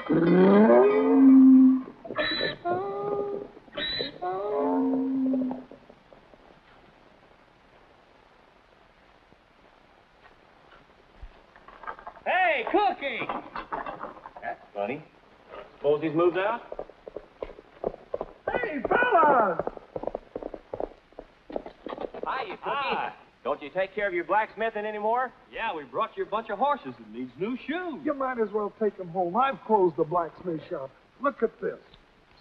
Hey, Cookie! That's funny. Suppose he's moved out? Hey, fellas! Hi, you Cookie. Hi. Don't you take care of your blacksmithing anymore? Yeah, we brought you a bunch of horses that needs new shoes. You might as well take them home. I've closed the blacksmith shop. Look at this.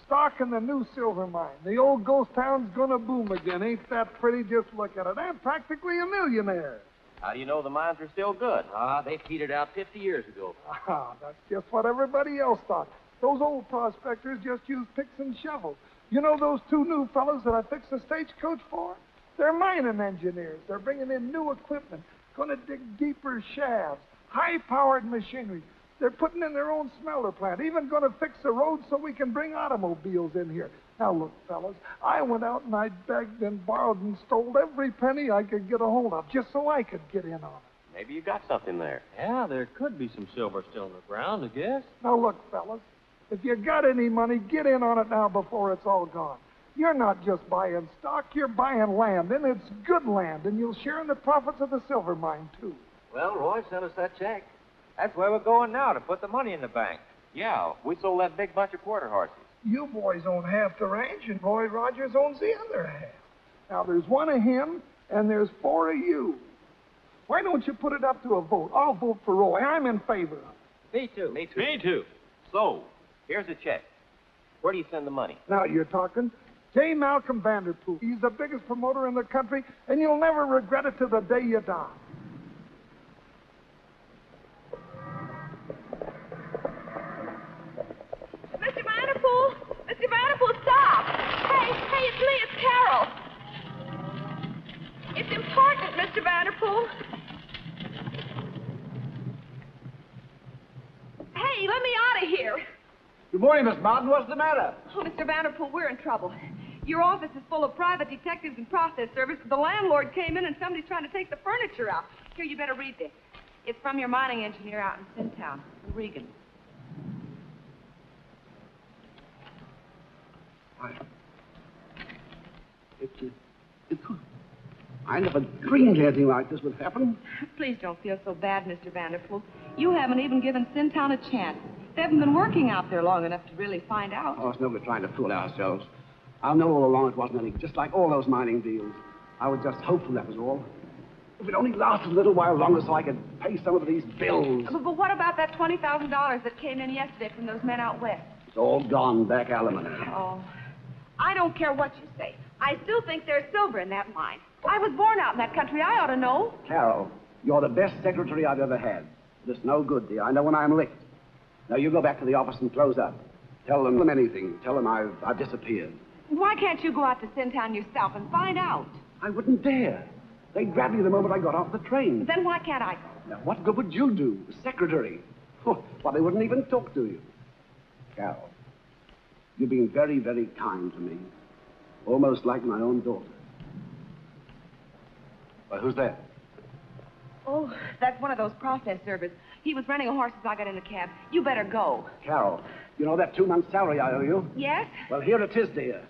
Stock in the new silver mine. The old ghost town's gonna boom again. Ain't that pretty? Just look at it. I'm practically a millionaire. How do you know the mines are still good? They petered out 50 years ago. That's just what everybody else thought. Those old prospectors just used picks and shovels. You know those two new fellows that I fixed the stagecoach for? They're mining engineers. They're bringing in new equipment, going to dig deeper shafts, high-powered machinery. They're putting in their own smelter plant, even going to fix the roads so we can bring automobiles in here. Now, look, fellas, I went out and I begged and borrowed and stole every penny I could get a hold of just so I could get in on it. Maybe you got something there. Yeah, there could be some silver still in the ground, I guess. Now, look, fellas, if you got any money, get in on it now before it's all gone. You're not just buying stock, you're buying land, and it's good land, and you'll share in the profits of the silver mine, too. Well, Roy, send us that check. That's where we're going now, to put the money in the bank. Yeah, we sold that big bunch of quarter horses. You boys own half the ranch, and Roy Rogers owns the other half. Now, there's one of him, and there's four of you. Why don't you put it up to a vote? I'll vote for Roy. I'm in favor of it. Me too. Me too. Me too. So, here's a check. Where do you send the money? Now you're talking. J. Malcolm Vanderpool. He's the biggest promoter in the country, and you'll never regret it till the day you die. Mr. Vanderpool! Mr. Vanderpool, stop! Hey, it's me, it's Carol. It's important, Mr. Vanderpool. Hey, let me out of here. Good morning, Miss Martin. What's the matter? Oh, Mr. Vanderpool, we're in trouble. Your office is full of private detectives and process servers. The landlord came in and somebody's trying to take the furniture out. Here, you better read this. It's from your mining engineer out in Sintown, Regan. I never dreamed anything like this would happen. Please don't feel so bad, Mr. Vanderpool. You haven't even given Sintown a chance. They haven't been working out there long enough to really find out. Oh, it's no good trying to fool ourselves. I know all along it wasn't anything, just like all those mining deals. I was just hopeful, that was all. If it only lasted a little while longer so I could pay some of these bills. But what about that $20,000 that came in yesterday from those men out west? It's all gone, back alimony. Oh, I don't care what you say. I still think there's silver in that mine. I was born out in that country. I ought to know. Carol, you're the best secretary I've ever had. But it's no good, dear. I know when I'm licked. Now, you go back to the office and close up. Tell them anything. Tell them I've disappeared. Why can't you go out to Sintown yourself and find out? I wouldn't dare. They'd grab me the moment I got off the train. Then why can't I go? Now, what good would you do? Secretary. Oh, well, they wouldn't even talk to you. Carol, you've been very, very kind to me. Almost like my own daughter. Well, who's that? Oh, that's one of those process servers. He was renting a horse as I got in the cab. You better go. Carol, you know that 2-month salary I owe you? Yes? Well, here it is, dear.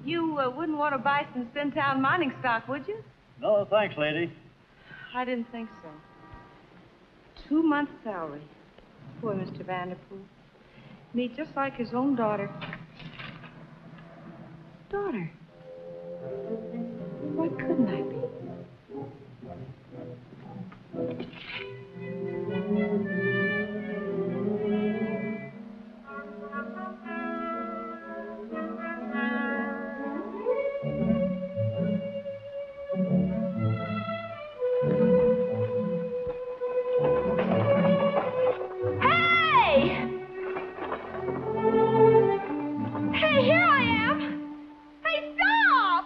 You wouldn't want to buy some Sintown mining stock, would you? No, thanks, lady. I didn't think so. 2 months' salary. Poor Mr. Vanderpool. Me just like his own daughter. Daughter? Why couldn't I be? Hey, here I am! Hey, stop!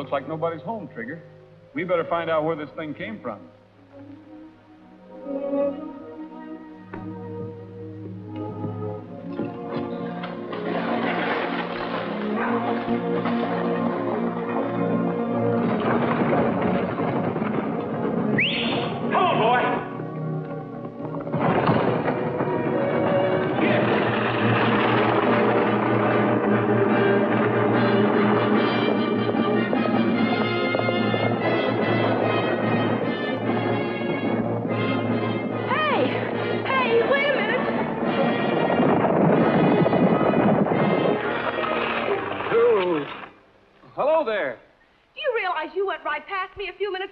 looks like nobody's home, Trigger. We better find out where this thing came from.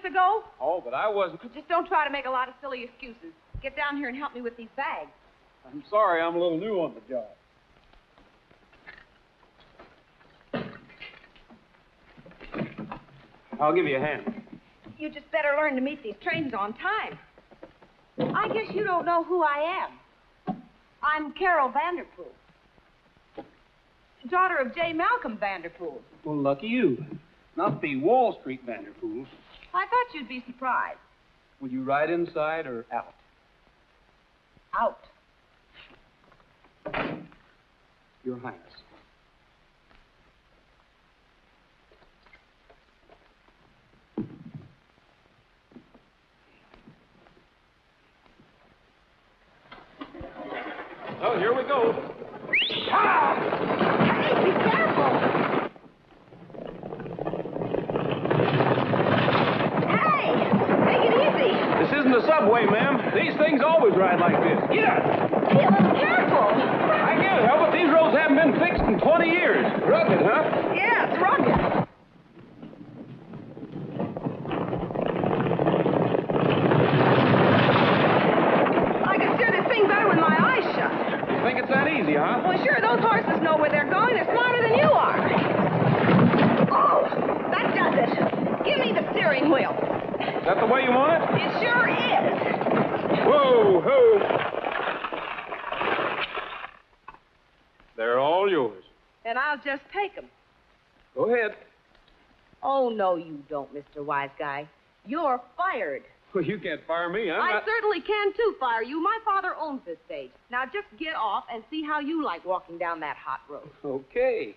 Ago? Oh, but I wasn't. Just don't try to make a lot of silly excuses. Get down here and help me with these bags. I'm sorry, I'm a little new on the job. I'll give you a hand. You just better learn to meet these trains on time. I guess you don't know who I am. I'm Carol Vanderpool, daughter of J. Malcolm Vanderpool. Well, lucky you. Not the Wall Street Vanderpools. I thought you'd be surprised. Will you ride inside or out? Out. Your Highness. Oh, here we go. Hey, be careful! This isn't a subway, ma'am. These things always ride like this. Get up! Be a little careful. I can't help it. These roads haven't been fixed in 20 years. Rugged, huh? Yeah, it's rugged. I can steer this thing better with my eyes shut. You think it's that easy, huh? Well, sure, those horses know where they're going. They're smarter than you are. Oh, that does it. Give me the steering wheel. Is that the way you want it? It sure is. Whoa, ho. They're all yours. And I'll just take them. Go ahead. Oh, no, you don't, Mr. Wise Guy. You're fired. Well, you can't fire me. I certainly can, too, fire you. My father owns this stage. Now, just get off and see how you like walking down that hot road. Okay.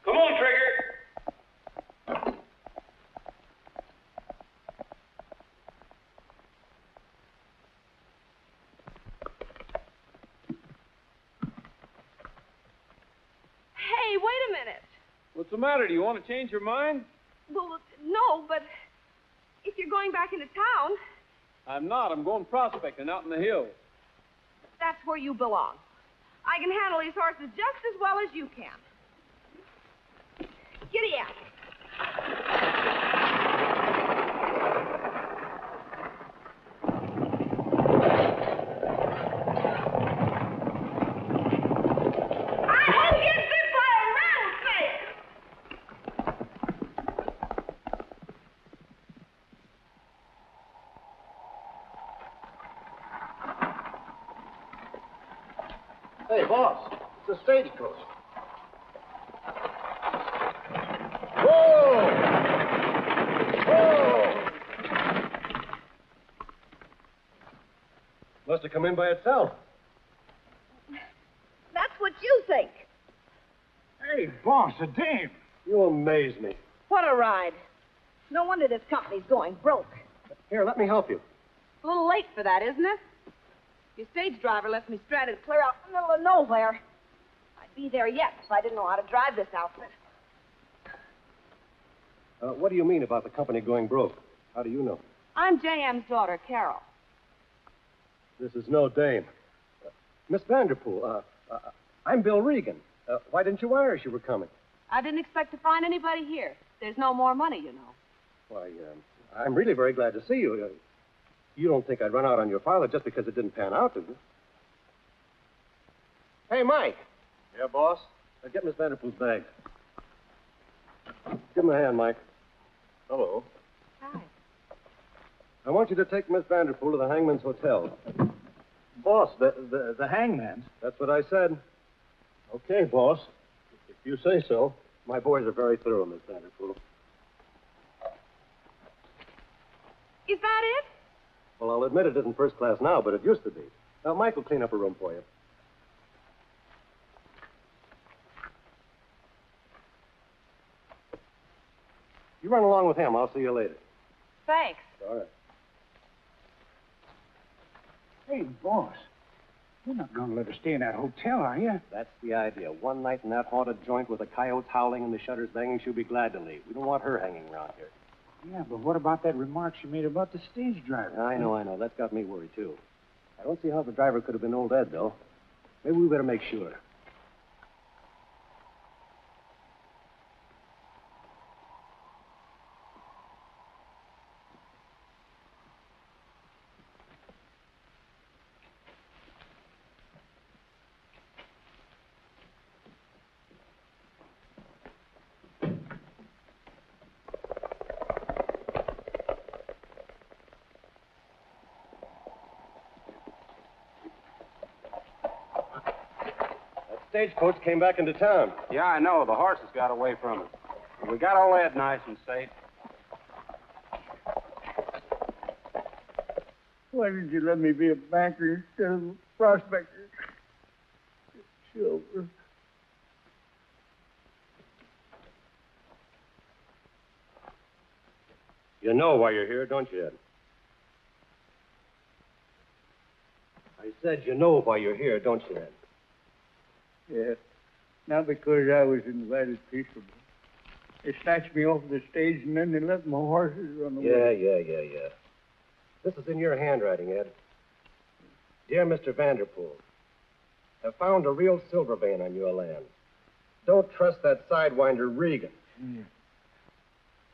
Come on, Trigger. Hey, wait a minute. What's the matter? Do you want to change your mind? Well, no, but if you're going back into town, I'm not. I'm going prospecting out in the hills. that's where you belong. I can handle these horses just as well as you can. Giddy up. Hey, boss, it's a stagecoach. Whoa! Whoa! Must have come in by itself. That's what you think. Hey, boss, a dame. You amaze me. What a ride. No wonder this company's going broke. Here, let me help you. A little late for that, isn't it? Your stage driver left me stranded clear out in the middle of nowhere. I'd be there yet if I didn't know how to drive this outfit. What do you mean about the company going broke? How do you know? I'm J.M.'s daughter, Carol. This is no dame. Miss Vanderpool, I'm Bill Regan. Why didn't you wire us you were coming? I didn't expect to find anybody here. There's no more money, you know. Why, I'm really very glad to see you. You don't think I'd run out on your father just because it didn't pan out, do you? Hey, Mike. Yeah, boss? Get Miss Vanderpool's bag. Give him a hand, Mike. Hello. Hi. I want you to take Miss Vanderpool to the Hangman's Hotel. Boss, the hangman's? That's what I said. Okay, boss. If you say so. My boys are very thorough, Miss Vanderpool. Is that it? Well, I'll admit it isn't first class now, but it used to be. Now, Mike will clean up a room for you. You run along with him. I'll see you later. Thanks. All right. Hey, boss. You're not going to let us stay in that hotel, are you? That's the idea. One night in that haunted joint with the coyotes howling and the shutters banging, she'll be glad to leave. We don't want her hanging around here. Yeah, but what about that remark she made about the stage driver? I know. That's got me worried, too. I don't see how the driver could have been old Ed, though. Maybe we better make sure. Stagecoach came back into town. Yeah, I know. The horses got away from us. But we got all Ed nice and safe. Why did you let me be a banker instead of a prospector? Silver. You know why you're here, don't you, Ed? I said you know why you're here, don't you, Ed? Yeah. Not because I was invited peaceably. They snatched me off the stage and then they let my horses run away. Yeah. This is in your handwriting, Ed. Dear Mr. Vanderpool, have found a real silver vein on your land. Don't trust that sidewinder Regan.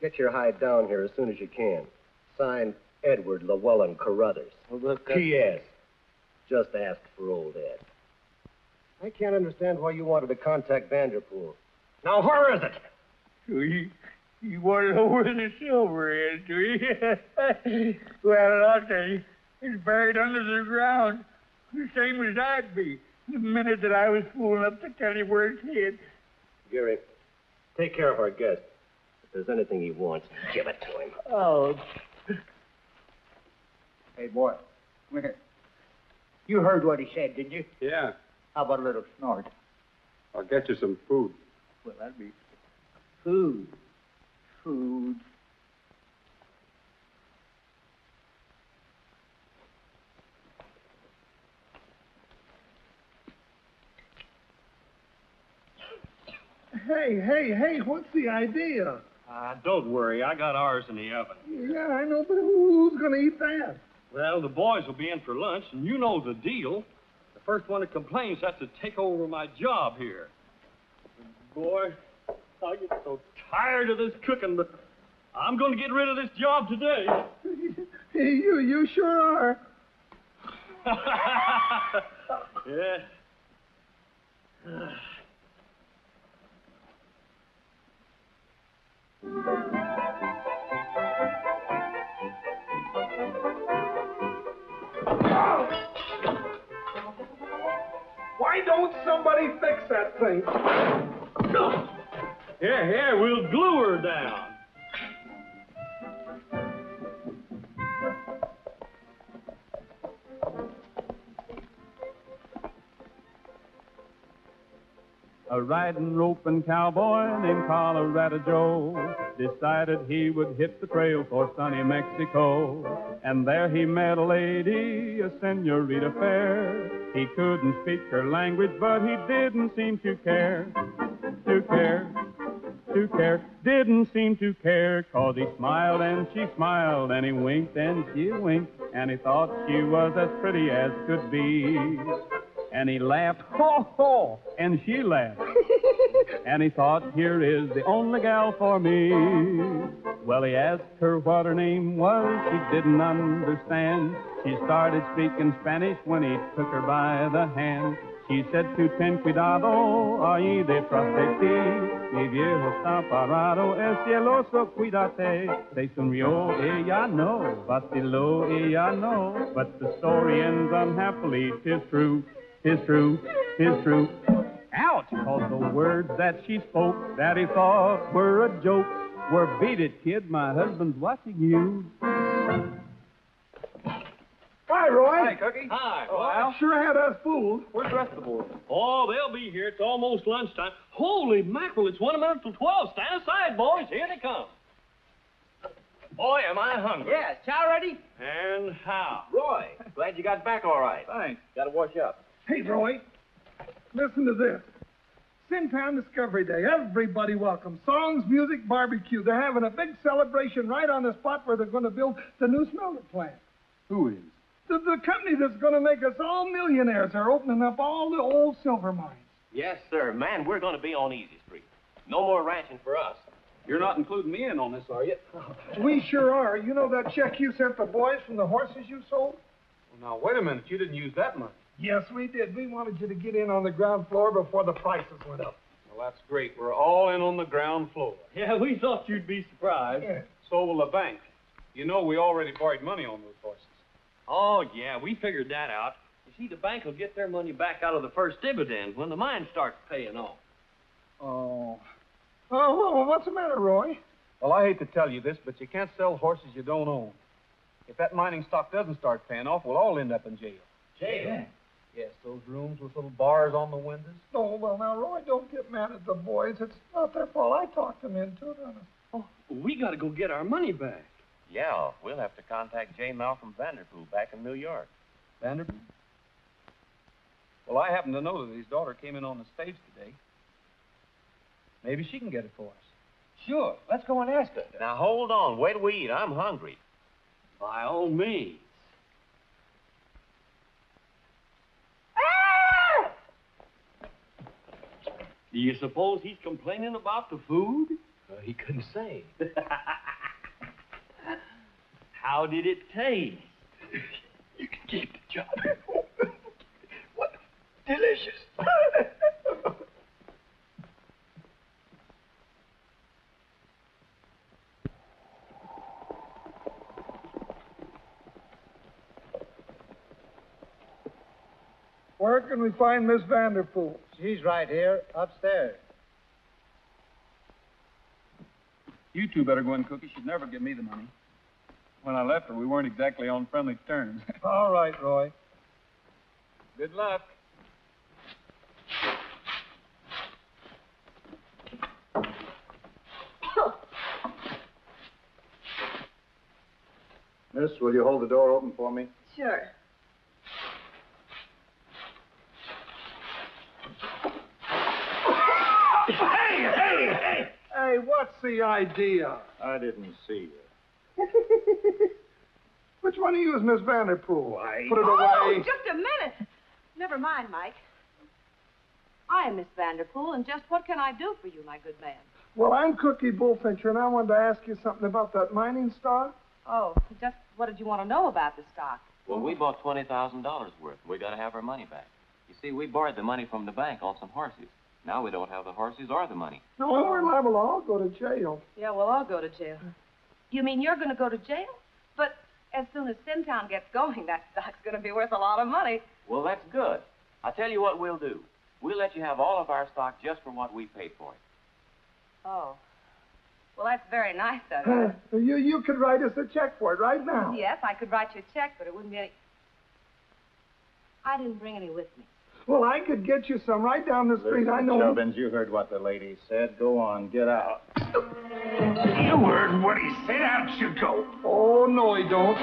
Get your hide down here as soon as you can. Signed, Edward Llewellyn Carruthers. Well, look, P.S. Just ask for old Ed. I can't understand why you wanted to contact Vanderpool. Now, where is it? You want to know where the silver is, do you? Well, I'll tell you. It's buried under the ground. The same as I'd be. The minute that I was fool enough to tell you where it's hid. Gary, take care of our guest. If there's anything he wants, give it to him. Oh. Hey, boy. Come here. You heard what he said, didn't you? Yeah. How about a little snort? I'll get you some food. Well, that'd be food. Food. Hey, what's the idea? Don't worry. I got ours in the oven. Yeah, I know, but who's going to eat that? Well, the boys will be in for lunch, and you know the deal. The first one that complains has to take over my job here. Boy, I get so tired of this cooking, but I'm going to get rid of this job today. You sure are. Yeah. Why don't somebody fix that thing? Here, we'll glue her down. A riding, roping cowboy named Colorado Joe decided he would hit the trail for sunny Mexico. And there he met a lady, a senorita fair. He couldn't speak her language, but he didn't seem to care. Didn't seem to care, 'cause he smiled and she smiled, and he winked and she winked, and he thought she was as pretty as could be. And he laughed, ho, ho, and she laughed. And he thought, here is the only gal for me. Well, he asked her what her name was. She didn't understand. She started speaking Spanish when he took her by the hand. She said to ten cuidado, ahí detrás de ti. Mi viejo está parado, el cieloso, cuídate. Se sonrió, ella no, vaciló, ella no. But the story ends unhappily, 'tis true. 'Tis true, 'tis true. Ouch! 'Cause the words that she spoke that he thought were a joke were, beat it, kid, my husband's watching you. Hi, Roy. Hi, Cookie. Hi. Oh, Al. Sure had us fooled. Where's the rest of the boys? Oh, they'll be here. It's almost lunchtime. Holy mackerel, it's 1 minute till 12. Stand aside, boys. Here they come. Boy, am I hungry. Yeah, is chow ready? And how? Roy, glad you got back all right. Thanks. Gotta wash up. Hey, Roy. Listen to this. Sintown Discovery Day. Everybody welcome. Songs, music, barbecue. They're having a big celebration right on the spot where they're going to build the new smelter plant. Who is? The company that's going to make us all millionaires are opening up all the old silver mines. Yes, sir. Man, we're gonna be on Easy Street. No more ranching for us. You're not including me in on this, are you? We sure are. You know that check you sent the boys from the horses you sold? Well, now, wait a minute. You didn't use that money. Yes, we did. We wanted you to get in on the ground floor before the prices went up. Well, that's great. We're all in on the ground floor. Yeah, we thought you'd be surprised. Yeah. So will the bank. You know we already borrowed money on those horses. Oh, yeah, we figured that out. You see, the bank will get their money back out of the first dividend when the mine starts paying off. Oh, well, what's the matter, Roy? Well, I hate to tell you this, but you can't sell horses you don't own. If that mining stock doesn't start paying off, we'll all end up in jail. Jail? Yes, those rooms with little bars on the windows. Oh, well, now, Roy, don't get mad at the boys. It's not their fault. I talked them into it, honest. Oh, we got to go get our money back. Yeah, we'll have to contact J. Malcolm Vanderpool back in New York. Vanderpool? Well, I happen to know that his daughter came in on the stage today. Maybe she can get it for us. Sure. Let's go and ask her. Now, hold on. Wait till we eat. I'm hungry. By all means. Do you suppose he's complaining about the food? He couldn't say. How did it taste? You can keep the job. What? Delicious. Where can we find Miss Vanderpool? She's right here, upstairs. You two better go in, Cookie. She'd never give me the money. When I left her, we weren't exactly on friendly terms. All right, Roy. Good luck. Miss, will you hold the door open for me? Sure. Hey, what's the idea? I didn't see you. Which one of you is Miss Vanderpool? Why? Put it Oh, away. just a minute. Never mind, Mike. I am Miss Vanderpool, and just what can I do for you, my good man? Well, I'm Cookie Bullfincher, and I wanted to ask you something about that mining stock. Oh, just what did you want to know about the stock? Well, we bought $20,000 worth. We got to have our money back. You see, we borrowed the money from the bank on some horses. Now we don't have the horses or the money. No, we're liable to all go to jail. Yeah, we'll all go to jail. You mean you're going to go to jail? But as soon as Sintown gets going, that stock's going to be worth a lot of money. Well, that's good. I'll tell you what we'll do. We'll let you have all of our stock just for what we paid for it. Oh. Well, that's very nice of you. You could write us a check for it right now. Yes, I could write you a check, but it wouldn't be any... I didn't bring any with me. Well, I could get you some right down the street. I know. Chubbins, you heard what the lady said. Go on, get out. You heard what he said. Out you go. Oh, no, he don't.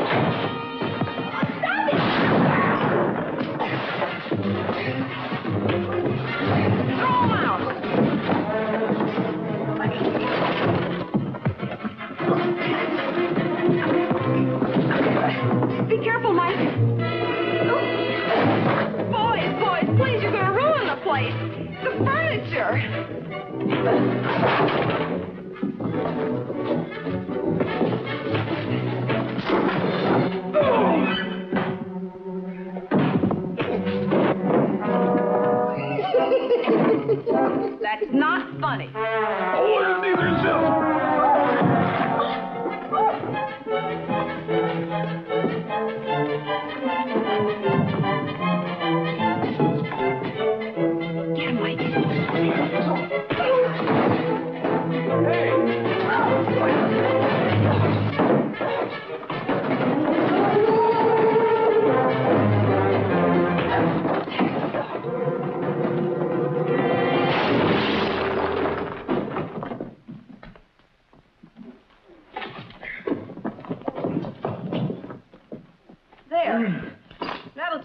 Throw him out! Be careful, Mike. Boys, please, you're going to ruin the place. The furniture. That's not funny. Oh, neither so. Get him, Mike.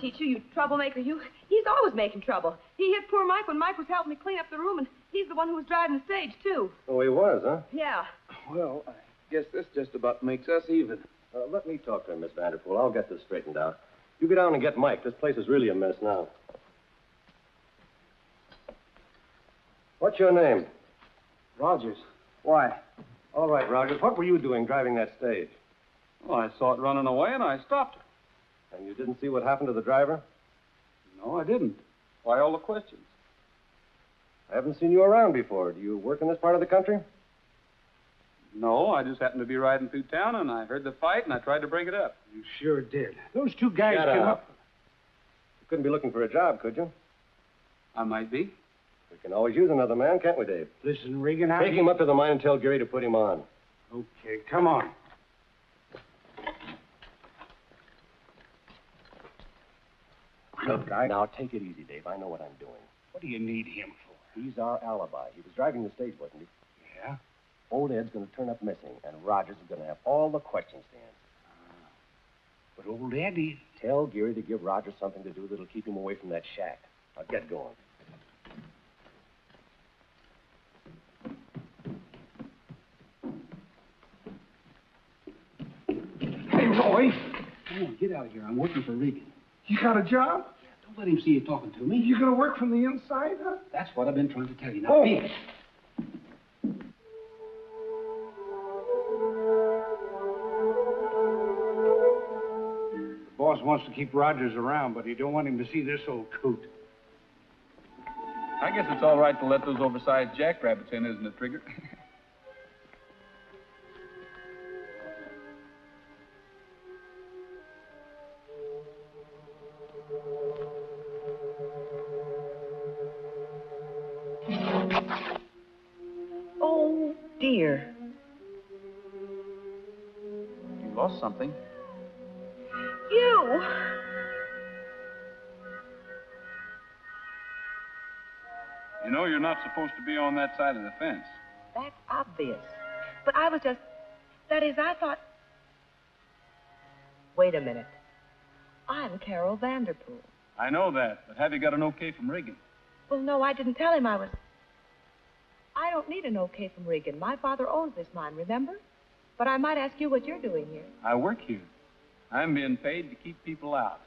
teacher, you troublemaker, you. He's always making trouble. He hit poor Mike when Mike was helping me clean up the room, and he's the one who was driving the stage, too. Oh, he was, huh? Yeah. Well, I guess this just about makes us even. Let me talk to him, Miss Vanderpool. I'll get this straightened out. You go down and get Mike. This place is really a mess now. What's your name? Rogers. Why? All right, Rogers. What were you doing driving that stage? Well, I saw it running away, and I stopped it. And you didn't see what happened to the driver? No, I didn't. Why all the questions? I haven't seen you around before. Do you work in this part of the country? No, I just happened to be riding through town, and I heard the fight, and I tried to break it up. You sure did. Those two guys Shut came up. up. You couldn't be looking for a job, could you? I might be. We can always use another man, can't we, Dave? Listen, Regan, Take him up to the mine and tell Gary to put him on. Okay, come on. Look, now take it easy, Dave. I know what I'm doing. What do you need him for? He's our alibi. He was driving the stage, wasn't he? Yeah? Old Ed's going to turn up missing, and Rogers is going to have all the questions to answer. But old Eddie... Tell Gary to give Rogers something to do that'll keep him away from that shack. Now get going. Hey, Roy! Come on, get out of here. I'm working for Regan. You got a job? Don't let him see you talking to me. You gonna work from the inside, huh? That's what I've been trying to tell you. Now, Oh. be it. The boss wants to keep Rogers around, but he don't want him to see this old coot. I guess it's all right to let those oversized jackrabbits in, isn't it, Trigger? Oh, dear. You lost something. You! You know you're not supposed to be on that side of the fence. That's obvious. But I was just... That is, I thought... Wait a minute. I'm Carol Vanderpool. I know that, but have you got an okay from Regan? Well, no, I didn't tell him I was... I don't need an okay from Regan. My father owns this mine, remember? But I might ask you what you're doing here. I work here. I'm being paid to keep people out.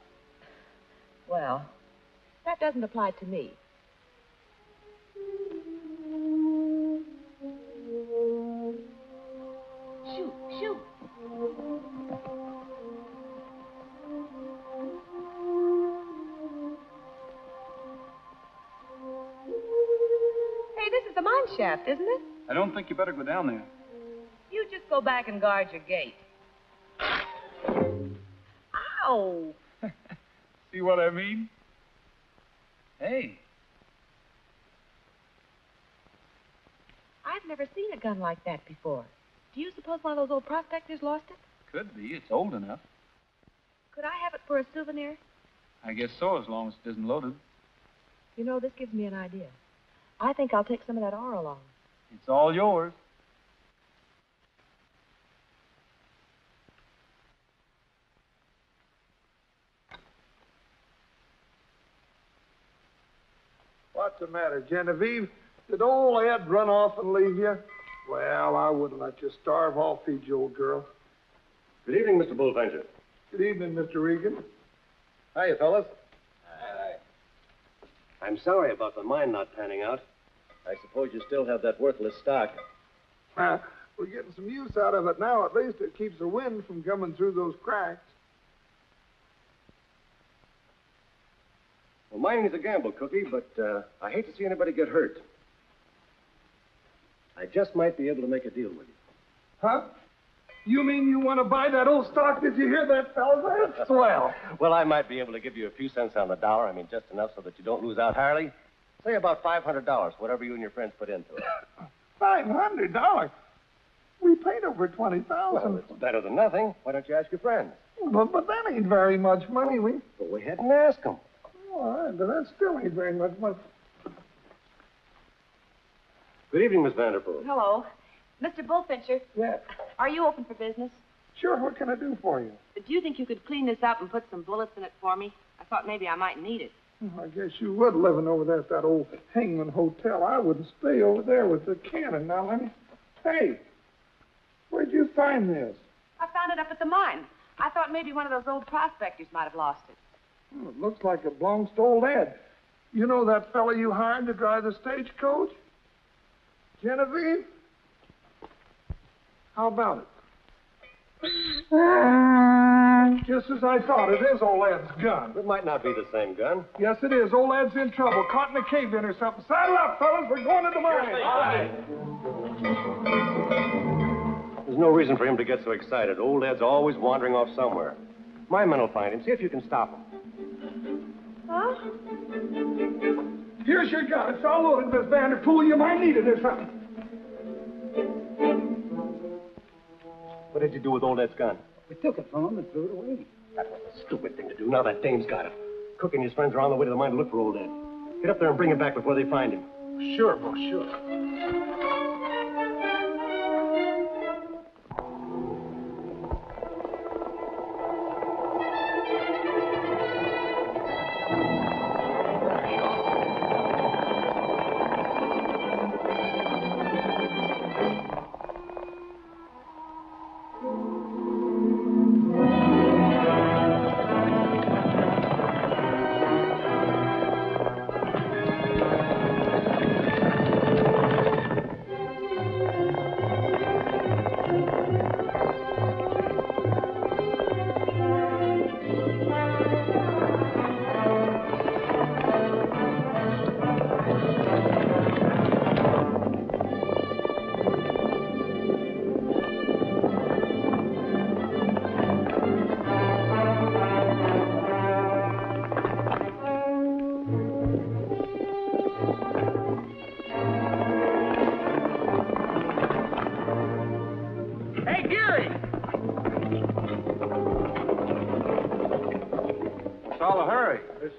Well, that doesn't apply to me. Shoot, shoot. Hey, this is the mine shaft, isn't it? I don't think you better go down there. You just go back and guard your gate. Ow! See what I mean? Hey. I've never seen a gun like that before. Do you suppose one of those old prospectors lost it? Could be. It's old enough. Could I have it for a souvenir? I guess so, as long as it isn't loaded. You know, this gives me an idea. I think I'll take some of that ore along. It's all yours. What's the matter, Genevieve? Did old Ed run off and leave you? Well, I wouldn't let you starve. I'll feed you, old girl. Good evening, Mr. Bullfincher. Good evening, Mr. Regan. Hiya, fellas. I'm sorry about the mine not panning out. I suppose you still have that worthless stock. We're getting some use out of it now. At least it keeps the wind from coming through those cracks. Well, mining's a gamble, Cookie, but I hate to see anybody get hurt. I just might be able to make a deal with you. Huh? You mean you want to buy that old stock? Did you hear that, fellas? That's swell. Well, I might be able to give you a few cents on the dollar. I mean, just enough so that you don't lose out, Harley. Say about $500, whatever you and your friends put into it. $500? We paid over $20,000. Well, it's better than nothing. Why don't you ask your friends? But that ain't very much money. Go ahead and ask them. All right, but that still ain't very much money. Good evening, Miss Vanderpool. Hello. Mr. Bullfincher, Yeah. are you open for business? Sure, what can I do for you? Do you think you could clean this up and put some bullets in it for me? I thought maybe I might need it. I guess you would living over there at that old Hangman Hotel. I wouldn't stay over there with the cannon. Now, let me... Hey, where'd you find this? I found it up at the mine. I thought maybe one of those old prospectors might have lost it. Oh, it looks like it belongs to old Ed. You know that fella you hired to drive the stagecoach? Genevieve? How about it? Just as I thought, it is old Ed's gun. It might not be the same gun. Yes, it is. Old Ed's in trouble, caught in a cave-in or something. Saddle up, fellas. We're going to the mine. There's no reason for him to get so excited. Old Ed's always wandering off somewhere. My men will find him. See if you can stop him. Huh? Here's your gun. It's all loaded, Miss Vanderpool. You might need it or something. What did you do with old Ed's gun? We took it from him and threw it away. That was a stupid thing to do. Now that dame's got it. Cook and his friends are on the way to the mine to look for old Ed. Get up there and bring him back before they find him. Sure, boss, sure.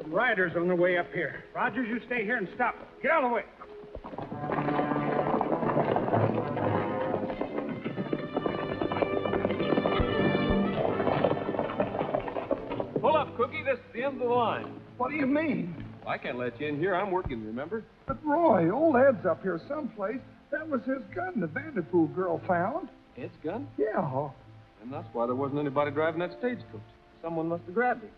Riders on their way up here. Rogers, you stay here and stop them. Get out of the way. Pull up, Cookie. This is the end of the line. What do you mean? I can't let you in here. I'm working, remember? But, Roy, old Ed's up here someplace. That was his gun the Vanderpool girl found. Ed's gun? Yeah. And that's why there wasn't anybody driving that stagecoach. Someone must have grabbed him.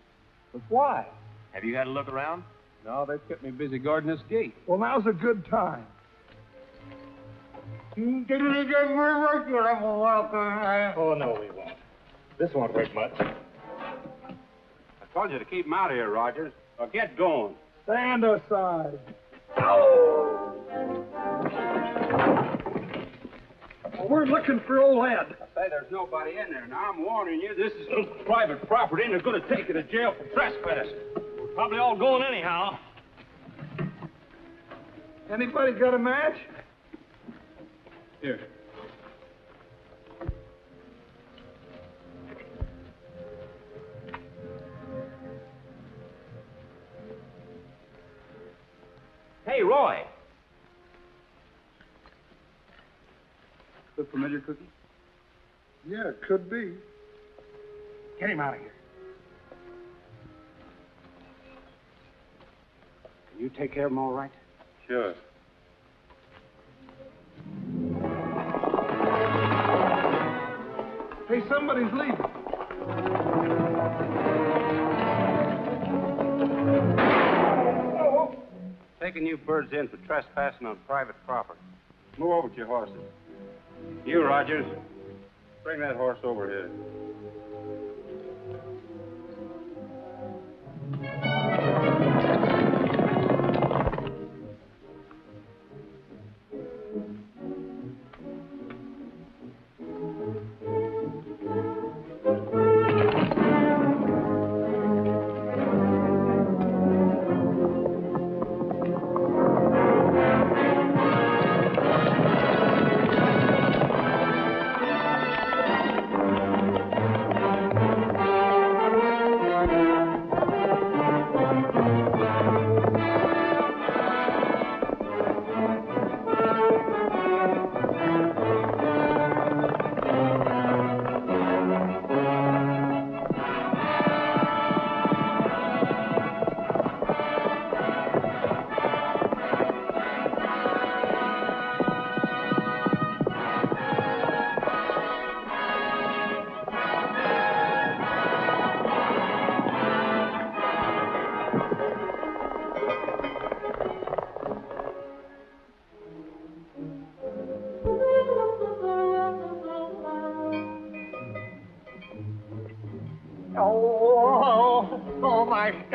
But why? Have you had a look around? No, they've kept me busy guarding this gate. Well, now's a good time. Oh, no, we won't. This won't hurt much. I told you to keep him out of here, Rogers. Or get going. Stand aside. Well, we're looking for old Ed. I say there's nobody in there. Now, I'm warning you, this is private property, and they're going to take you to jail for trespassing. We're probably all going anyhow. Anybody got a match? Here. Hey, Roy. Look familiar, Cookie? Yeah, it could be. Get him out of here. Can you take care of him all right? Sure. Hey, somebody's leaving. Taking you birds in for trespassing on private property. Move over to your horses. You, Rogers, bring that horse over here.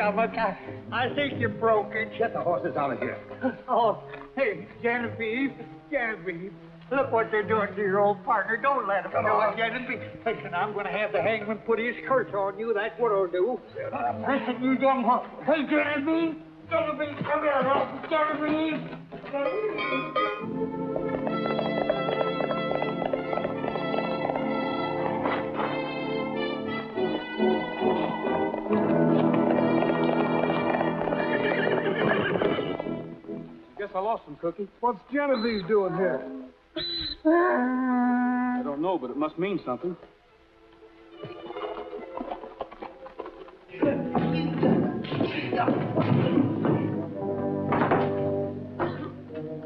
stomach. I think you broke it. Get the horses out of here. Oh, hey, Genevieve. Look what they're doing to your old partner. Don't let them do it, Genevieve. Listen, I'm going to have the hangman put his curse on you. That's what I'll do. Listen, you dumb horse. Hey, Genevieve, come here, Genevieve. Guess I lost some, Cookie. What's Genevieve doing here? I don't know, but it must mean something.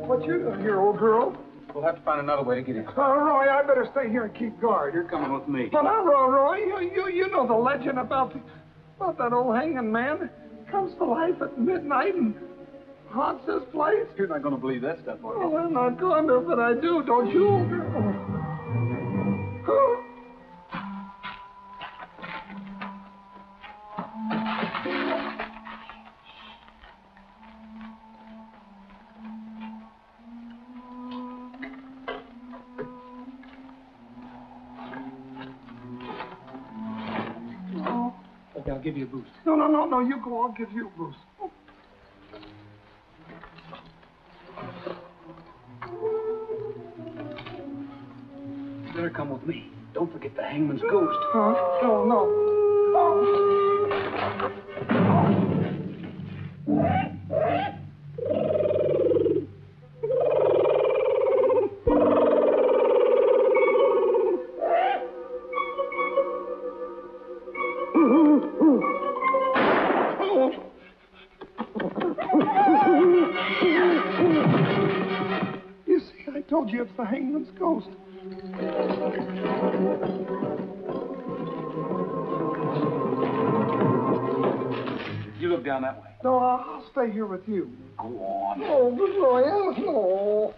What you doing here, old girl? We'll have to find another way to get in. Roy, I better stay here and keep guard. You're coming with me. Well, now, Roy, you know the legend about that old hanging man. Comes to life at midnight and haunts this place. You're not going to believe that stuff, are you? Well, I'm not going to, but I do, don't you, old girl? Okay, I'll give you a boost. No, you go. I'll give you a boost. You better come with me. Don't forget the hangman's ghost. No. You see, I told you it's the hangman's ghost. You look down that way. No, I'll stay here with you. Go on. Oh, but Roy, no.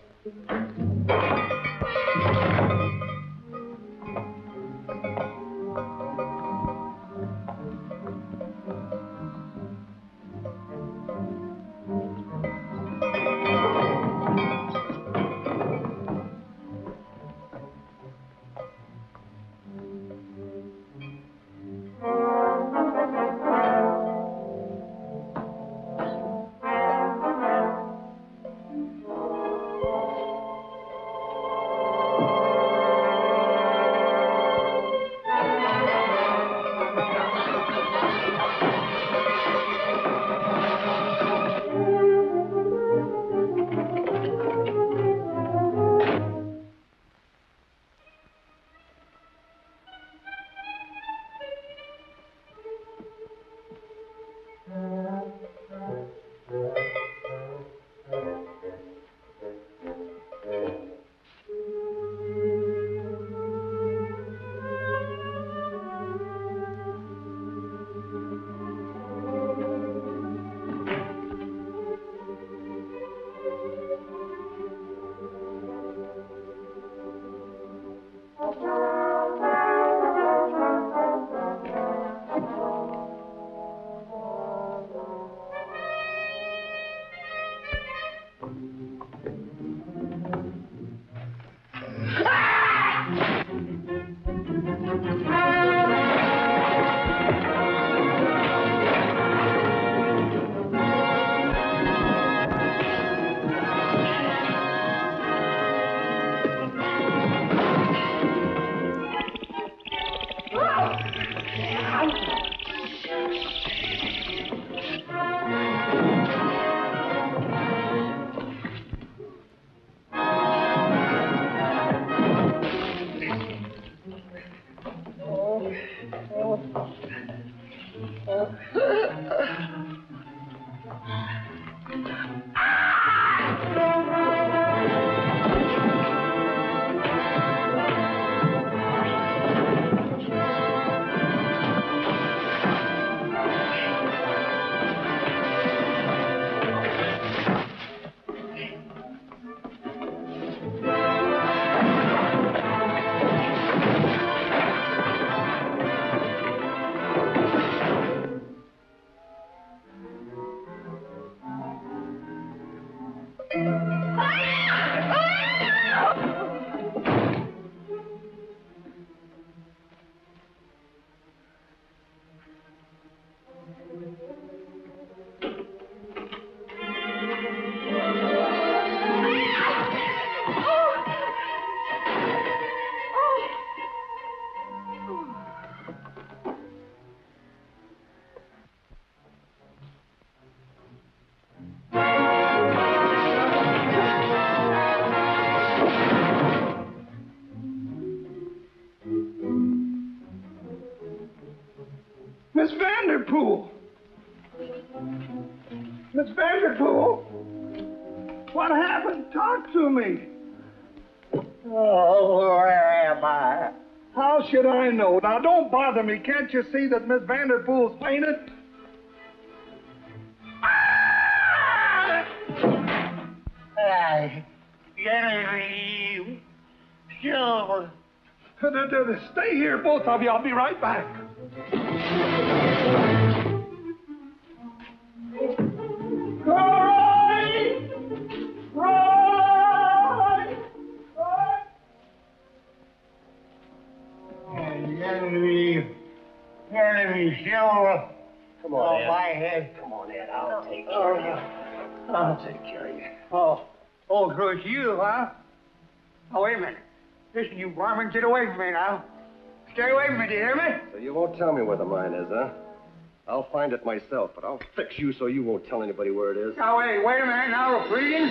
Vanderpool! Miss Vanderpool! What happened? Talk to me. Oh, where am I? How should I know? Now, don't bother me. Can't you see that Miss Vanderpool's fainted? Genevieve, Silver. Stay here, both of you. I'll be right back. Roy! Roy! Genevieve, Silver. Come on, Ed. My head. Come on, Ed. I'll take care of you. I'll take care of you. Oh, so it's you, huh? Oh, wait a minute. Listen, you varmint, get away from me now. Stay away from me, do you hear me? So you won't tell me where the mine is, huh? I'll find it myself, but I'll fix you so you won't tell anybody where it is. Now, wait a minute now, Regan.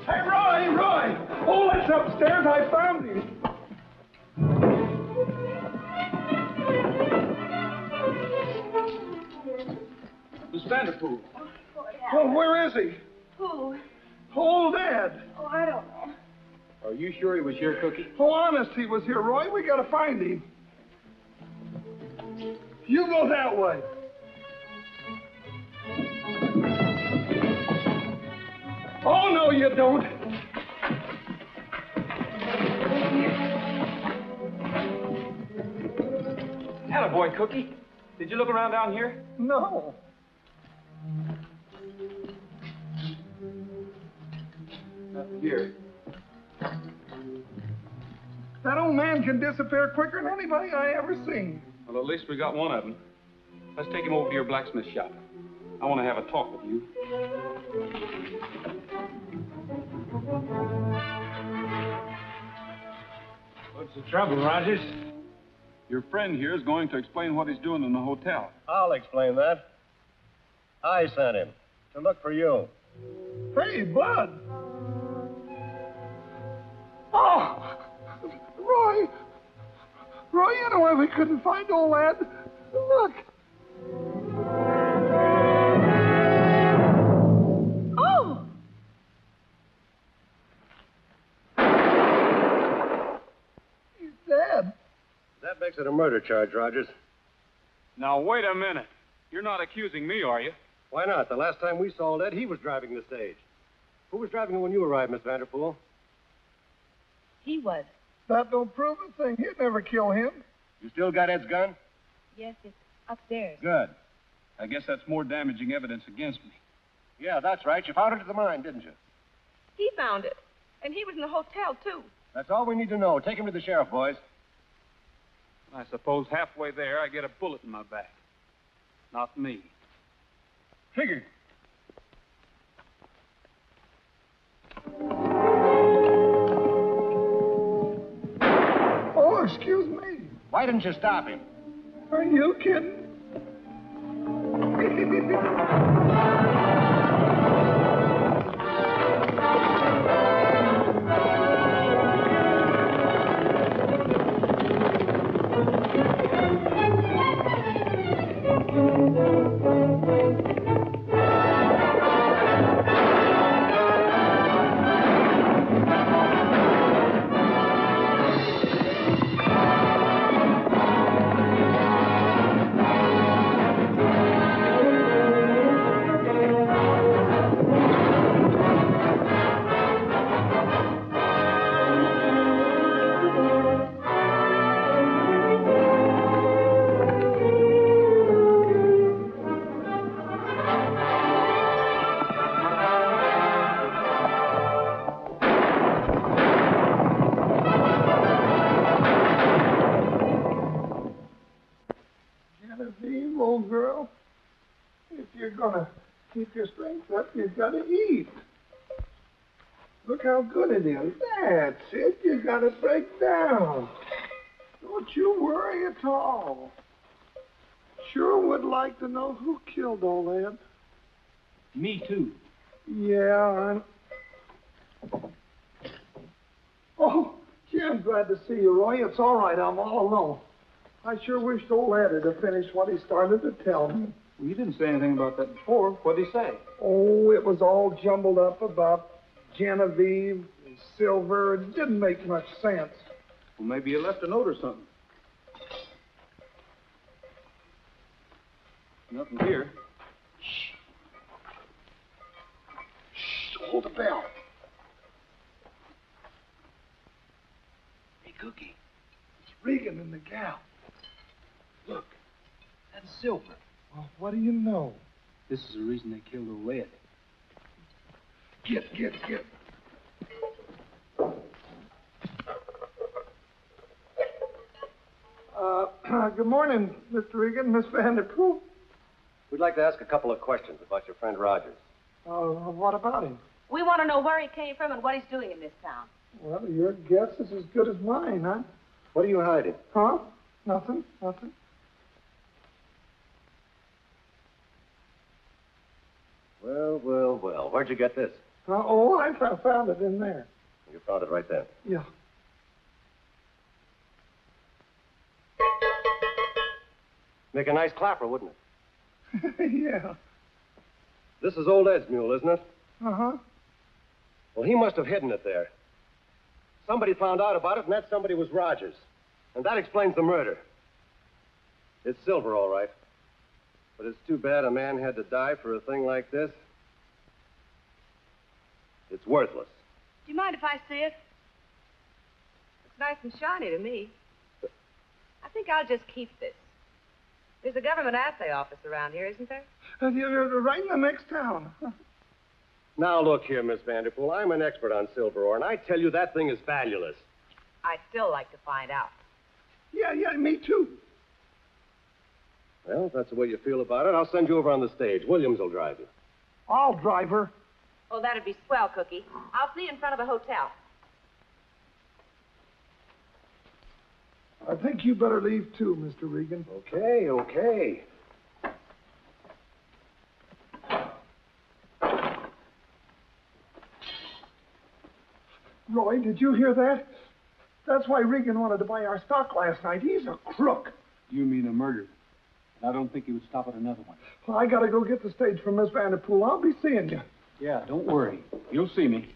Hey, Roy! Oh, it's upstairs. I found him. Miss Vanderpool. Well, where is he? Who? Old Ed. Oh, I don't know. Are you sure he was here, Cookie? Oh, honest, he was here, Roy. We gotta find him. You go that way. Oh, no, you don't. Attaboy, Cookie. Did you look around down here? No. Nothing here. That old man can disappear quicker than anybody I ever seen. Well, at least we got one of them. Let's take him over to your blacksmith shop. I want to have a talk with you. What's the trouble, Rogers? Your friend here is going to explain what he's doing in the hotel. I'll explain that. I sent him to look for you. Hey, Bud. Oh, Roy. Roy, you know why we couldn't find old lad? Look. Oh! He's dead. That makes it a murder charge, Rogers. Now, wait a minute. You're not accusing me, are you? Why not? The last time we saw Ed, he was driving the stage. Who was driving when you arrived, Miss Vanderpool? He was. That don't prove a thing. He'd never kill him. You still got Ed's gun? Yes, it's upstairs. Good. I guess that's more damaging evidence against me. Yeah, that's right. You found it at the mine, didn't you? He found it. And he was in the hotel, too. That's all we need to know. Take him to the sheriff, boys. I suppose halfway there I get a bullet in my back. Not me. Figured. Oh, excuse me. Why didn't you stop him? Are you kidding? Genevieve, old girl, if you're gonna keep your strength up, you've got to eat. Look how good it is. That's it. You got to break down. Don't you worry at all. Sure would like to know who killed old Ed. Me, too. Yeah, Oh, I'm glad to see you, Roy. It's all right. I'm all alone. I sure wished old Ed had finished what he started to tell me. Well, you didn't say anything about that before. What'd he say? Oh, it was all jumbled up about Genevieve and Silver. It didn't make much sense. Well, maybe you left a note or something. Nothing here. Shh, hold the bell. Hey, Cookie, it's Regan and the gal. Look, that's Silver. Well, what do you know? This is the reason they killed old Ed. Get. Good morning, Mr. Regan, Miss Vanderpool. We'd like to ask a couple of questions about your friend Rogers. What about him? We want to know where he came from and what he's doing in this town. Well, your guess is as good as mine, huh? What are you hiding? Huh? Nothing. Well. Where'd you get this? I found it in there. You found it right there. Yeah. Make a nice clapper, wouldn't it? Yeah. This is old Ed's mule, isn't it? Uh-huh. Well, he must have hidden it there. Somebody found out about it, and that somebody was Rogers. And that explains the murder. It's Silver, all right. But it's too bad a man had to die for a thing like this. It's worthless. Do you mind if I see it? It's nice and shiny to me. I think I'll just keep this. There's a government assay office around here, isn't there? You're right in the next town. Now, look here, Miss Vanderpool. I'm an expert on silver ore, and I tell you that thing is valueless. I'd still like to find out. Yeah, me too. Well, if that's the way you feel about it, I'll send you over on the stage. Williams will drive you. I'll drive her. Oh, that'd be swell, Cookie. I'll see you in front of the hotel. I think you better leave too, Mr. Regan. Okay. Roy, did you hear that? That's why Regan wanted to buy our stock last night. He's a crook. You mean a murderer. I don't think he would stop at another one. Well, I gotta go get the stage from Miss Vanderpool. I'll be seeing you. Yeah, don't worry. You'll see me.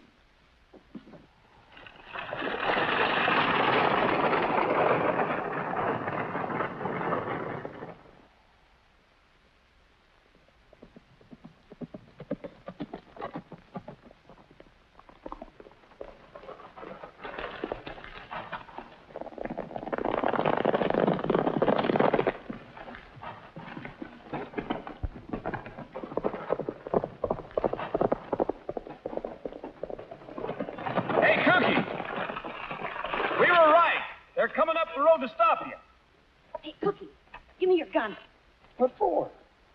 To stop you. Hey, Cookie, give me your gun. What for?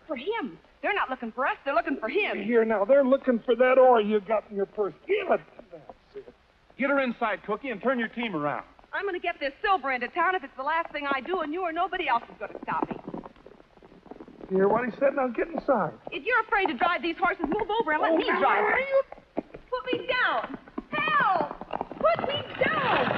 For him. They're not looking for us. They're looking for him. Here now, they're looking for that ore you got in your purse. Give it. That's it. Get her inside, Cookie, and turn your team around. I'm going to get this silver into town if it's the last thing I do, and you or nobody else is going to stop me. You hear what he said? Now get inside. If you're afraid to drive these horses, move over and let me drive. Put me down. Help! Put me down!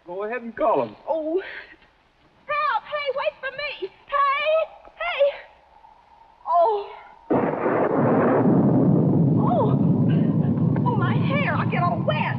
Go ahead and call him. Oh. Help! Hey, wait for me! Hey! Oh. Oh, my hair! I'll get all wet.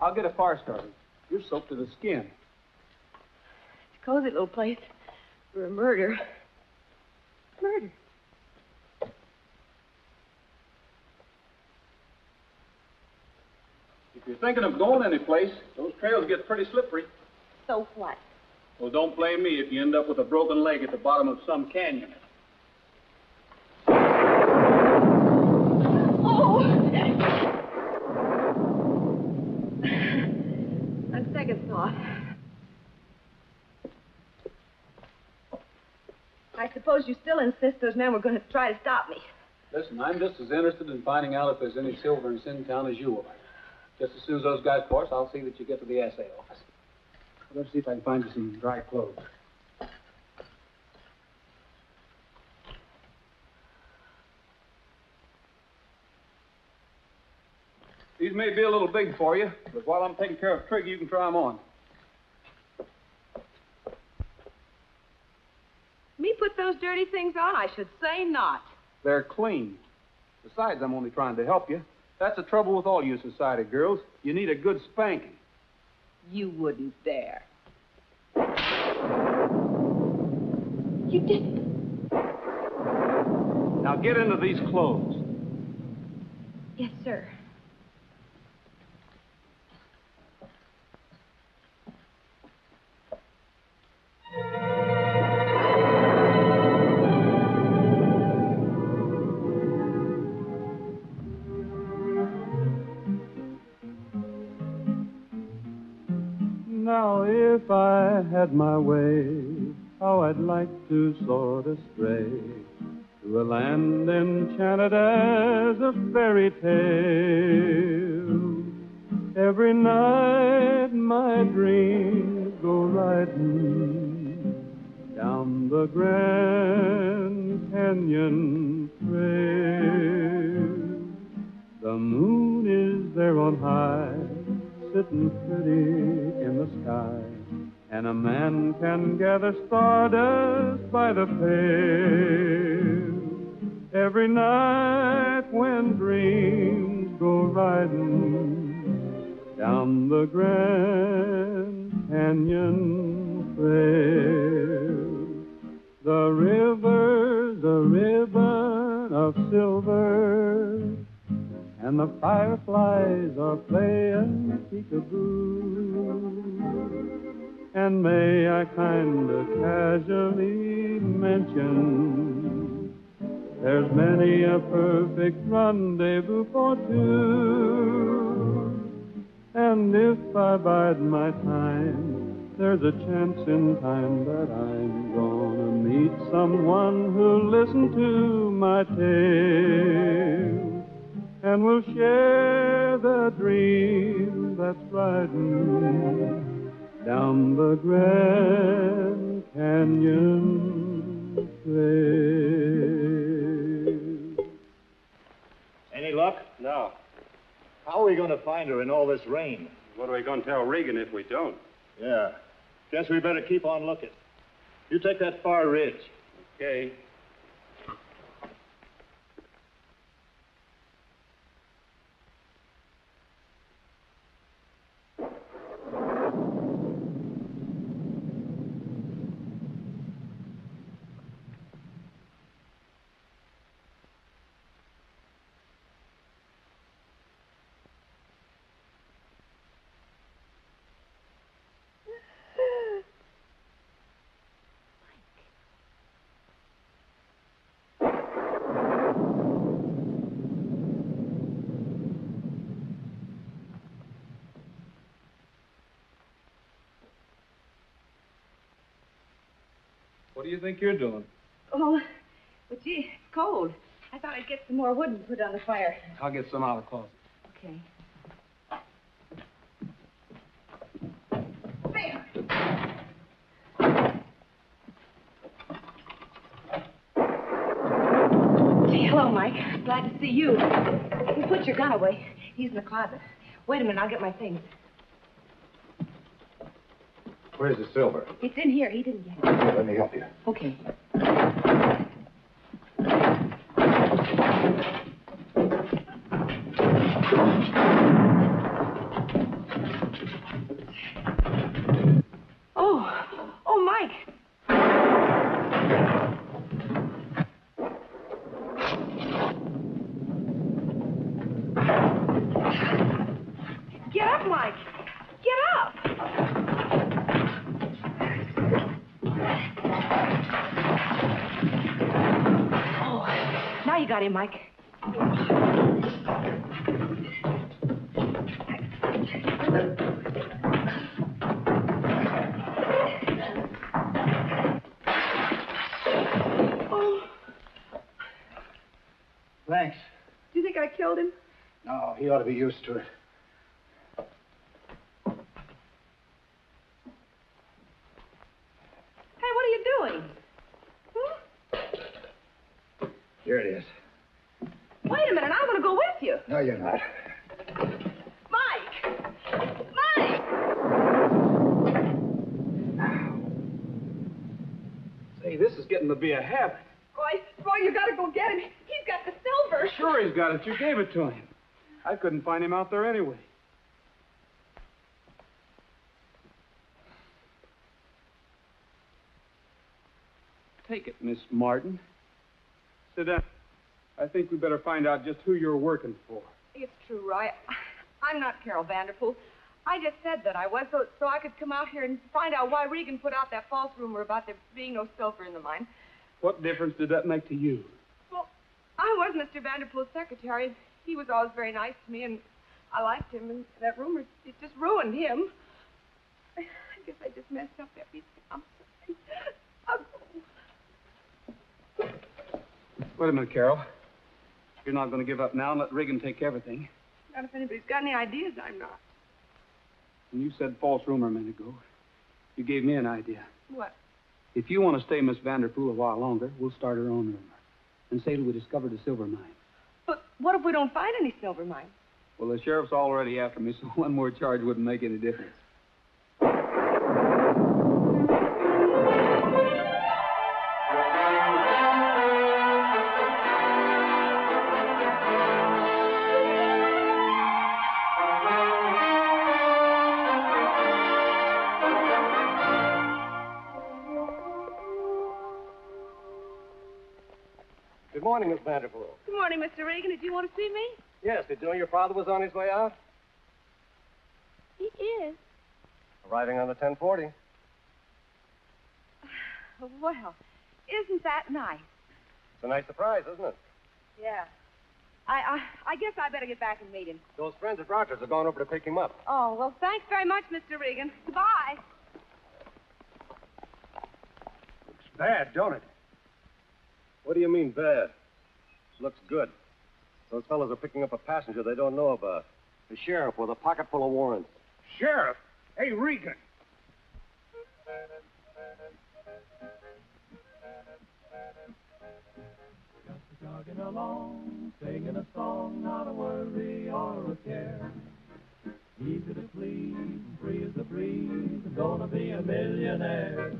I'll get a fire started. You're soaked to the skin. It's a cozy little place for a murder. Murder. If you're thinking of going anyplace, those trails get pretty slippery. So what? Well, don't blame me if you end up with a broken leg at the bottom of some canyon. Oh! On second thought, I suppose you still insist those men were going to try to stop me. Listen, I'm just as interested in finding out if there's any silver in Sintown as you are. Just as soon as those guys course, I'll see that you get to the assay office. Let's see if I can find you some dry clothes. These may be a little big for you, but while I'm taking care of Trigger, you can try them on. Me put those dirty things on? I should say not. They're clean. Besides, I'm only trying to help you. That's the trouble with all you society girls. You need a good spanking. You wouldn't dare. You didn't. Now get into these clothes. Yes, sir. Now, if I had my way, how I'd like to sort of stray to a land enchanted as a fairy tale. Every night my dreams go riding down the Grand Canyon trail. The moon is there on high, sitting pretty in the sky, and a man can gather stardust by the pail. Every night when dreams go riding down the Grand Canyon trail, the river's a ribbon of silver, and the fireflies are playing peekaboo. And may I kind of casually mention, there's many a perfect rendezvous for two. And if I bide my time, there's a chance in time that I'm gonna meet someone who'll listen to my tale and will share the dream that's riding down the Grand Canyon trail. Any luck? No. How are we going to find her in all this rain? What are we going to tell Regan if we don't? Yeah. Guess we better keep on looking. You take that far ridge. Okay. What do you think you're doing? Oh, but gee, it's cold. I thought I'd get some more wood and put it on the fire. I'll get some out of the closet. Okay. There. Gee, hello, Mike. Glad to see you. You put your gun away. He's in the closet. Wait a minute, I'll get my things. Where's the silver? It's in here. He didn't get it. Here, let me help you. Okay. Now you got him, Mike. Oh. Thanks. Do you think I killed him? No, he ought to be used to it. Hey, what are you doing? Here it is. Wait a minute, I want to go with you. No, you're not. Mike! Mike! Say, this is getting to be a habit. Roy, you got to go get him. He's got the silver. Sure he's got it. You gave it to him. I couldn't find him out there anyway. Take it, Miss Martin. Sit down. I think we better find out just who you're working for. It's true, Roy. I'm not Carol Vanderpool. I just said that I was so I could come out here and find out why Regan put out that false rumor about there being no silver in the mine. What difference did that make to you? Well, I was Mr. Vanderpool's secretary. He was always very nice to me, and I liked him, and that rumor, it just ruined him. I guess I just messed up everything. I'm sorry. I'll go. Wait a minute, Carol. You're not going to give up now and let Regan take everything. Not if anybody's got any ideas, I'm not. When you said false rumor a minute ago, you gave me an idea. What? If you want to stay Miss Vanderpool a while longer, we'll start our own rumor and say that we discovered a silver mine. But what if we don't find any silver mine? Well, the sheriff's already after me, so one more charge wouldn't make any difference. Good morning, Miss Vanderpool. Good morning, Mr. Regan. Did you want to see me? Yes, did you know your father was on his way out? He is. Arriving on the 10:40. Well, isn't that nice? It's a nice surprise, isn't it? Yeah. I guess I better get back and meet him. Those friends at Rogers are going over to pick him up. Oh, well, thanks very much, Mr. Regan. Goodbye. Looks bad, don't it? What do you mean, bad? Looks good. Those fellows are picking up a passenger they don't know about. The sheriff with a pocket full of warrants. Sheriff? Hey, Regan. Just jogging along, singing a song, not a worry or a care. Easy to please, free as the breeze, gonna be a millionaire.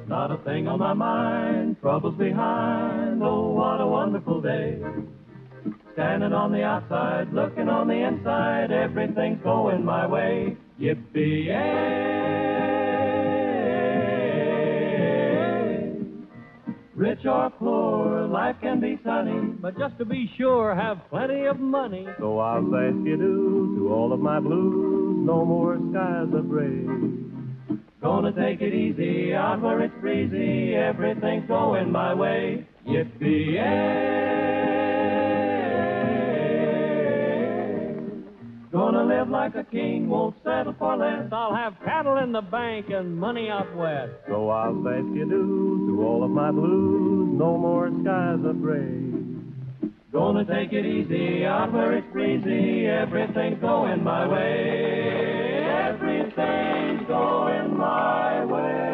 Not a thing on my mind, troubles behind, oh, what a wonderful day. Standing on the outside, looking on the inside, everything's going my way. Yippee-yay! Rich or poor, life can be sunny, but just to be sure, have plenty of money. So I'll say skidoo to all of my blues, no more skies of gray. Gonna take it easy out where it's breezy, everything's going my way. Yippee-yay! Gonna live like a king, won't settle for less. I'll have cattle in the bank and money out west. So I'll say skidoo to all of my blues, no more skies of gray. Gonna take it easy out where it's breezy, everything's going my way. Everything's going my way.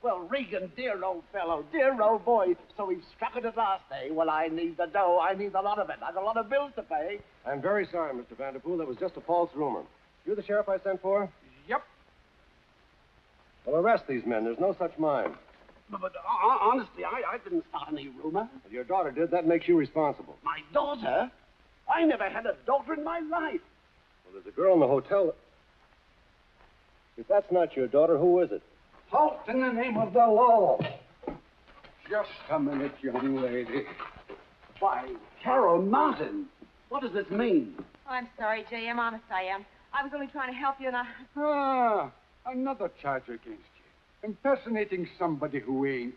Well, Regan, dear old fellow, dear old boy. So we've struck it at last, eh? Well, I need the dough. I need a lot of it. I've got a lot of bills to pay. I'm very sorry, Mr. Vanderpool. That was just a false rumor. You're the sheriff I sent for? Yep. Well, arrest these men. There's no such mine. But honestly, I didn't start any rumor. If your daughter did, that makes you responsible. My daughter? I never had a daughter in my life. Well, there's a girl in the hotel. If that's not your daughter, who is it? Halt in the name of the law. Just a minute, young lady. Why, Carol Martin, what does this mean? Oh, I'm sorry, J.M. Honest, I am. I was only trying to help you, and Ah, another charge against you. Impersonating somebody who ain't.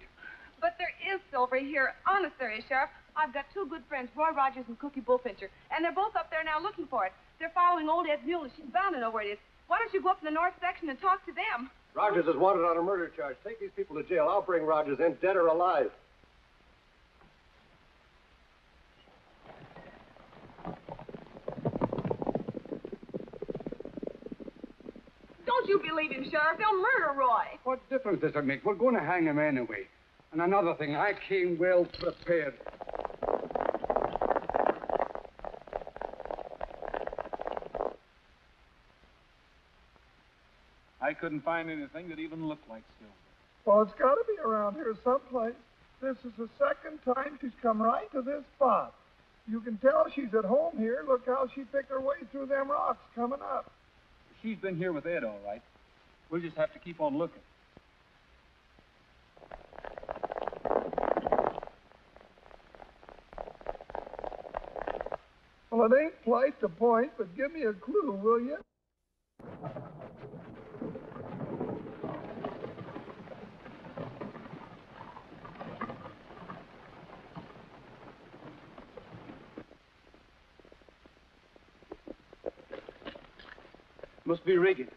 But there is silver here. Honest, there is, Sheriff. I've got two good friends, Roy Rogers and Cookie Bullfincher, and they're both up there now looking for it. They're following old Ed's mule, and she's bound to know where it is. Why don't you go up in the north section and talk to them? Rogers is wanted on a murder charge. Take these people to jail. I'll bring Rogers in, dead or alive. Don't you believe him, Sheriff? They'll murder Roy. What difference does it make? We're going to hang him anyway. And another thing, I came well prepared. I couldn't find anything that even looked like silver. Well, it's got to be around here someplace. This is the second time she's come right to this spot. You can tell she's at home here. Look how she picked her way through them rocks coming up. She's been here with Ed, all right. We'll just have to keep on looking. Well, it ain't polite to point, but give me a clue, will you? Must be Regan.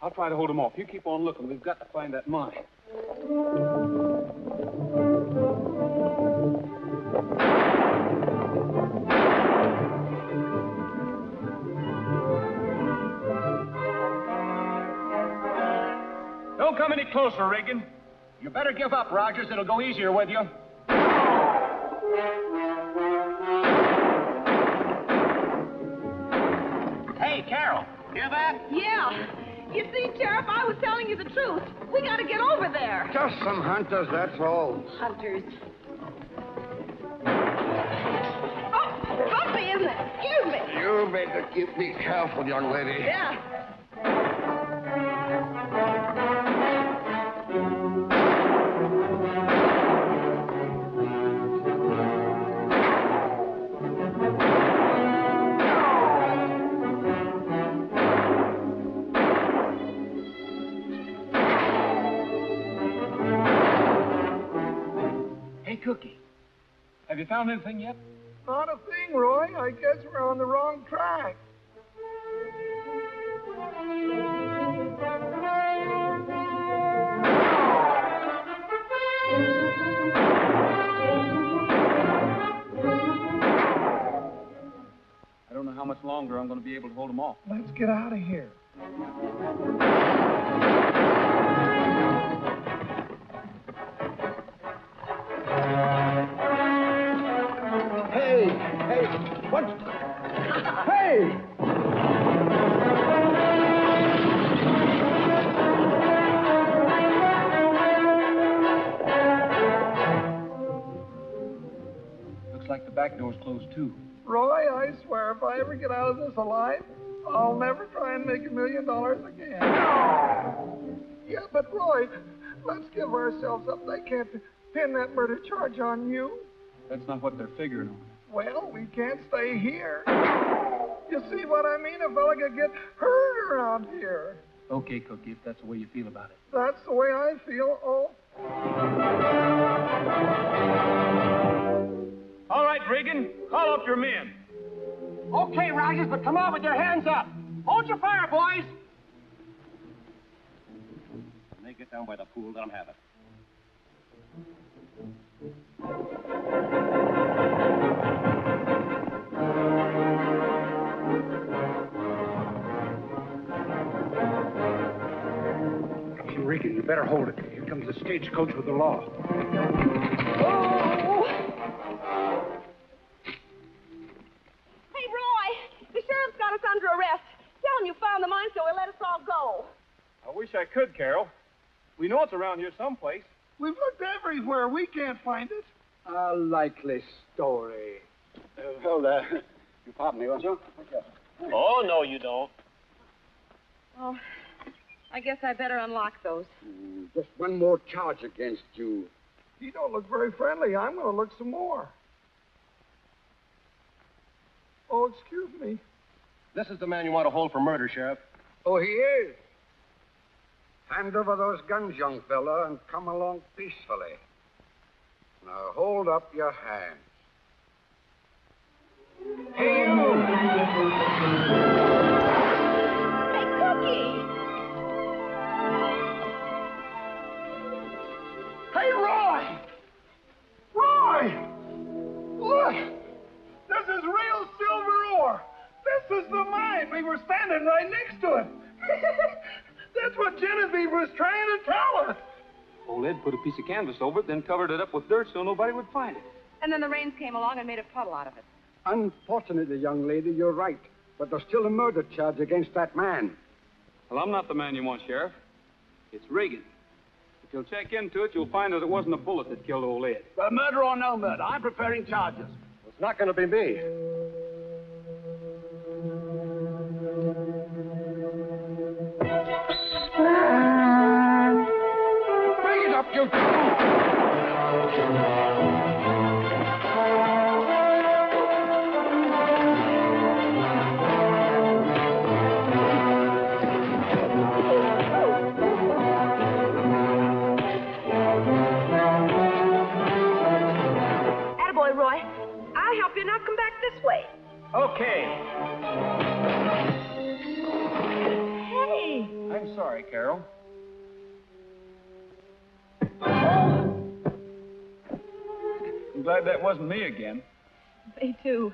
I'll try to hold him off. You keep on looking. We've got to find that mine. Don't come any closer, Regan. You better give up, Rogers. It'll go easier with you. Hey, Carol. Hear that? Yeah. You see, Sheriff, I was telling you the truth. We got to get over there. Just some hunters, that's all. Hunters. Oh, bumpy, isn't it? Excuse me. You better be careful, young lady. Yeah. Cookie, have you found anything yet? Not a thing, Roy. I guess we're on the wrong track. I don't know how much longer I'm going to be able to hold them off. Let's get out of here. What? Hey! Looks like the back door's closed, too. Roy, I swear, if I ever get out of this alive, I'll never try and make $1 million again. Yeah, but Roy, let's give ourselves up. They can't pin that murder charge on you. That's not what they're figuring on. Well, we can't stay here. You see what I mean? A fella could get hurt around here. Okay, Cookie, if that's the way you feel about it. That's the way I feel. Oh. All right, Regan, call up your men. Okay, Rogers, but come on with your hands up. Hold your fire, boys. When they get down by the pool, let them have it. Regan, you better hold it. Here comes the stagecoach with the law. Oh! Hey, Roy, the sheriff's got us under arrest. Tell him you found the mine so he'll let us all go. I wish I could, Carol. We know it's around here someplace. We've looked everywhere. We can't find it. A likely story. You pardon me, won't you? Okay. Oh, no, you don't. Oh, I guess I better unlock those. Just one more charge against you. You don't look very friendly. I'm going to look some more. Oh, excuse me. This is the man you want to hold for murder, Sheriff. Oh, he is? Hand over those guns, young fella, and come along peacefully. Now hold up your hands. Hey, you! Hey, Cookie! Hey, Roy! Roy! Look! This is real silver ore. This is the mine. We were standing right next to it. That's what Genevieve was trying to tell us. Old Ed put a piece of canvas over it, then covered it up with dirt so nobody would find it. And then the rains came along and made a puddle out of it. Unfortunately, young lady, you're right. But there's still a murder charge against that man. Well, I'm not the man you want, Sheriff. It's Regan. If you'll check into it, you'll find that it wasn't a bullet that killed old Ed. Well, murder or no murder, I'm preparing charges. It's not going to be me. Bring it up, you two! Attaboy, Roy. I'll help you. Now come back this way. Okay. Hey. I'm sorry, Carol. I'm glad that wasn't me again. Me too.